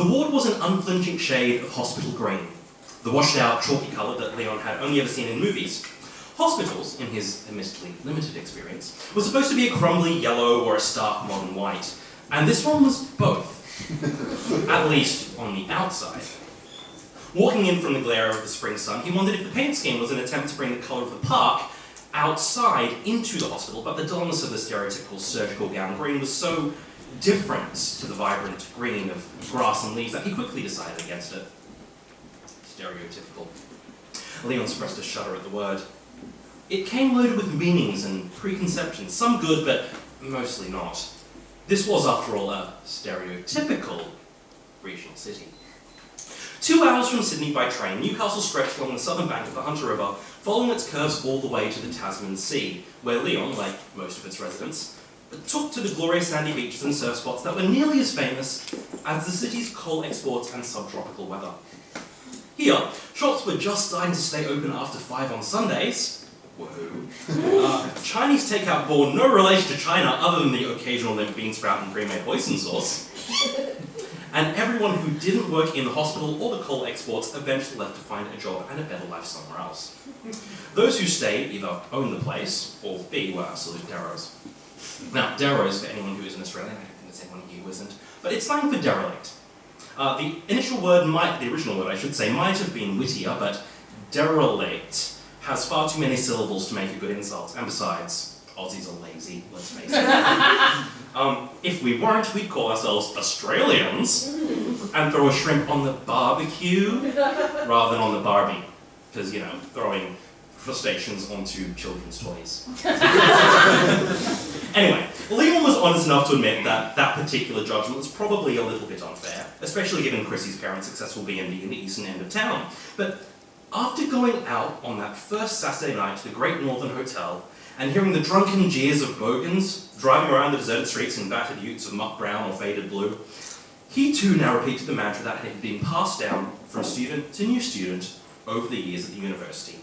The ward was an unflinching shade of hospital green, the washed-out, chalky colour that Leon had only ever seen in movies. Hospitals, in his admittedly limited experience, were supposed to be a crumbly yellow or a stark modern white, and this one was both, at least on the outside. Walking in from the glare of the spring sun, he wondered if the paint scheme was an attempt to bring the colour of the park outside into the hospital, but the dullness of the stereotypical surgical gown green was so different to the vibrant green of grass and leaves that he quickly decided against it. Stereotypical. Leon suppressed a shudder at the word. It came loaded with meanings and preconceptions, some good, but mostly not. This was, after all, a stereotypical regional city. 2 hours from Sydney by train, Newcastle stretched along the southern bank of the Hunter River, following its curves all the way to the Tasman Sea, where Leon, like most of its residents, took to the glorious sandy beaches and surf spots that were nearly as famous as the city's coal exports and subtropical weather. Here, shops were just starting to stay open after 5 on Sundays. Woohoo. Chinese takeout bore no relation to China other than the occasional limp bean sprout and pre-made oyster sauce. And everyone who didn't work in the hospital or the coal exports eventually left to find a job and a better life somewhere else. Those who stayed either owned the place, or B, were absolute deros. Now, deros, for anyone who isn't Australian, I don't think there's anyone here who isn't, but it's slang for derelict. The original word might have been wittier, but derelict has far too many syllables to make a good insult, and besides, Aussies are lazy, let's face it. If we weren't, we'd call ourselves Australians and throw a shrimp on the barbecue rather than on the Barbie, because, you know, throwing crustaceans onto children's toys. Anyway, Leon was honest enough to admit that that particular judgment was probably a little bit unfair, especially given Chrissy's parents' successful B&B in the eastern end of town. But after going out on that first Saturday night to the Great Northern Hotel and hearing the drunken jeers of bogans driving around the deserted streets in battered utes of muck brown or faded blue, he too now repeated the mantra that had been passed down from student to new student over the years at the university.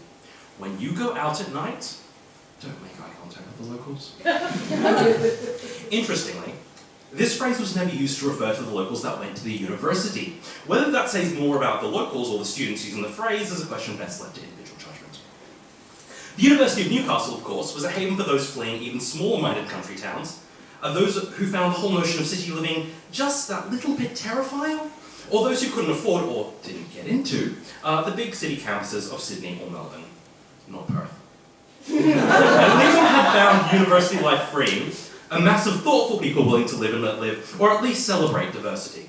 When you go out at night, don't make eye contact with the locals. Interestingly, this phrase was never used to refer to the locals that went to the university. Whether that says more about the locals or the students using the phrase is a question best left to individual judgment. The University of Newcastle, of course, was a haven for those fleeing even smaller-minded country towns, those who found the whole notion of city living just that little bit terrifying, or those who couldn't afford, or didn't get into, the big city campuses of Sydney or Melbourne, not Perth. And Leon had found university life freeing, a mass of thoughtful people willing to live and let live, or at least celebrate diversity.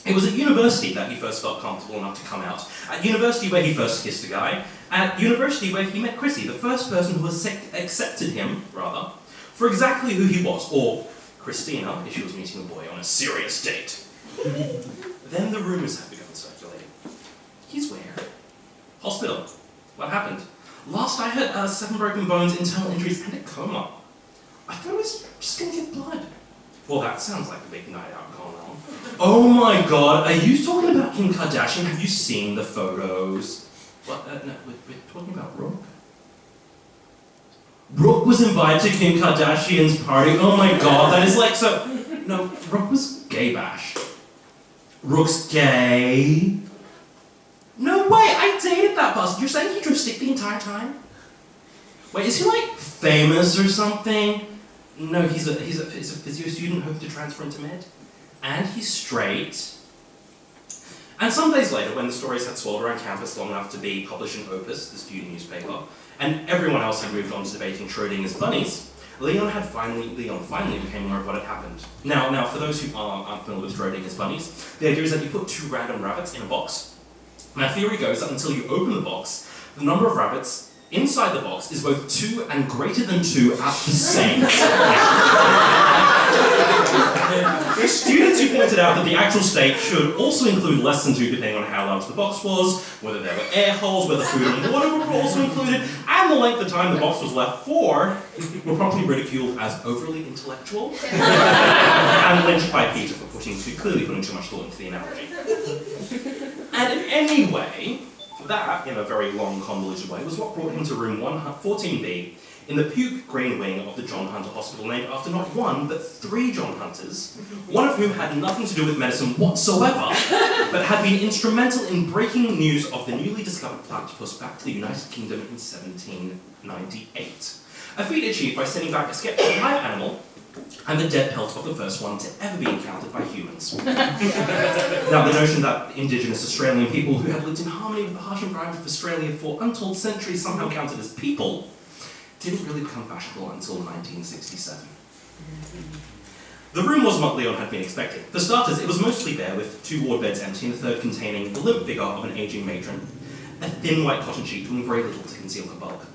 It was at university that he first felt comfortable enough to come out, at university where he first kissed a guy, at university where he met Chrissy, the first person who accepted him, rather, for exactly who he was, or Christina, if she was meeting a boy on a serious date. Then the rumours had begun circulating. He's where? Hospital. What happened? Last I heard, 7 broken bones, internal injuries, and a coma. I thought he was just going to get blood. Well, that sounds like a big night out going on. Oh my god, are you talking about Kim Kardashian? Have you seen the photos? What? No, we're talking about Rook. Rook was invited to Kim Kardashian's party. Oh my god, that is like so... No, Rook was gay bash. Rook's gay? No way, I dated that bastard. You're saying he drew stick the entire time? Wait, is he like famous or something? No, he's a physio student hoping to transfer into med. And he's straight. And some days later, when the stories had swirled around campus long enough to be published in Opus, the student newspaper, and everyone else had moved on to debating Schrodinger's bunnies, Leon finally became aware of what had happened. Now, for those who aren't familiar with Schrodinger's bunnies, the idea is that you put 2 random rabbits in a box. Now, theory goes that until you open the box, the number of rabbits inside the box is both 2 and greater than 2 at the same time. There's students who pointed out that the actual state should also include less than 2 depending on how large the box was, whether there were air holes, whether food and water were also included, and the length of time the box was left for were promptly ridiculed as overly intellectual and lynched by Peter for clearly putting too much thought into the analogy. And anyway, that, in a very long, convoluted way, was what brought him to room 14B in the puke green wing of the John Hunter Hospital, named after not one, but 3 John Hunters, one of whom had nothing to do with medicine whatsoever, but had been instrumental in breaking news of the newly discovered platypus back to the United Kingdom in 1798. A feat achieved by sending back a sketch of a live animal and the dead pelt of the first one to ever be encountered by humans. Now, the notion that indigenous Australian people who had lived in harmony with the harsh environment of Australia for untold centuries somehow counted as people didn't really become fashionable until 1967. The room was what Leon had been expecting. For starters, it was mostly bare, with 2 ward beds empty and a third containing the limp figure of an aging matron, a thin white cotton sheet doing very little to conceal her bulk.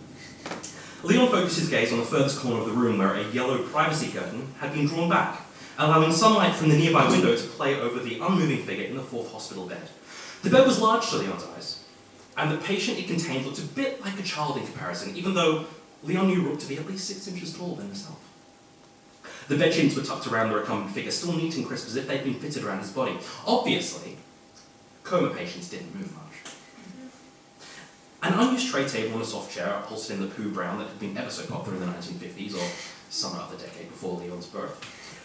Leon focused his gaze on the furthest corner of the room where a yellow privacy curtain had been drawn back, allowing sunlight from the nearby window to play over the unmoving figure in the 4th hospital bed. The bed was large to Leon's eyes, and the patient it contained looked a bit like a child in comparison, even though Leon knew Rook to be at least 6 inches taller than himself. The bedsheets were tucked around the recumbent figure, still neat and crisp as if they'd been fitted around his body. Obviously, coma patients didn't move much. An unused tray table and a soft chair upholstered in the poo brown that had been ever so popular in the 1950s, or some other decade before Leon's birth,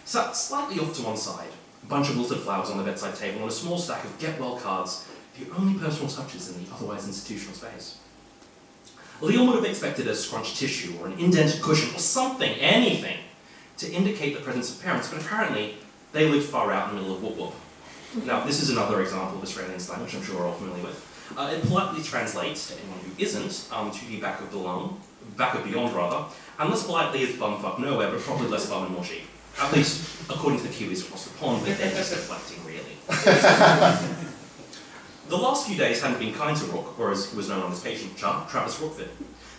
sat slightly off to one side, a bunch of wilted flowers on the bedside table and a small stack of get well cards, the only personal touches in the otherwise institutional space. Leon would have expected a scrunched tissue or an indented cushion or something, anything, to indicate the presence of parents, but apparently they lived far out in the middle of whoop whoop. Now, this is another example of Australian slang, which I'm sure we're all familiar with. It politely translates to anyone who isn't to the back of beyond rather, and less politely is bumfuck nowhere, but probably less bum and more sheep. At least according to the Kiwis across the pond, but they're just deflecting really. The last few days hadn't been kind to Rook, or as he was known on his patient chart, Travis Rookford.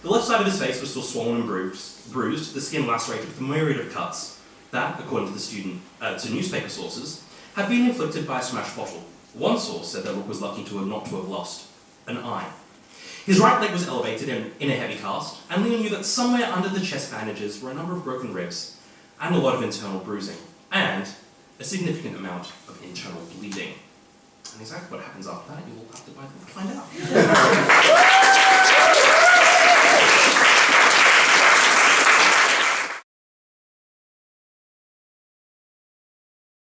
The left side of his face was still swollen and bruised, the skin lacerated with a myriad of cuts that, according to to newspaper sources, had been inflicted by a smashed bottle. One source said that Rook was lucky not to have lost an eye. His right leg was elevated in a heavy cast, and Leon knew that somewhere under the chest bandages were a number of broken ribs, and a lot of internal bruising, and a significant amount of internal bleeding. And exactly what happens after that, you will have to find out.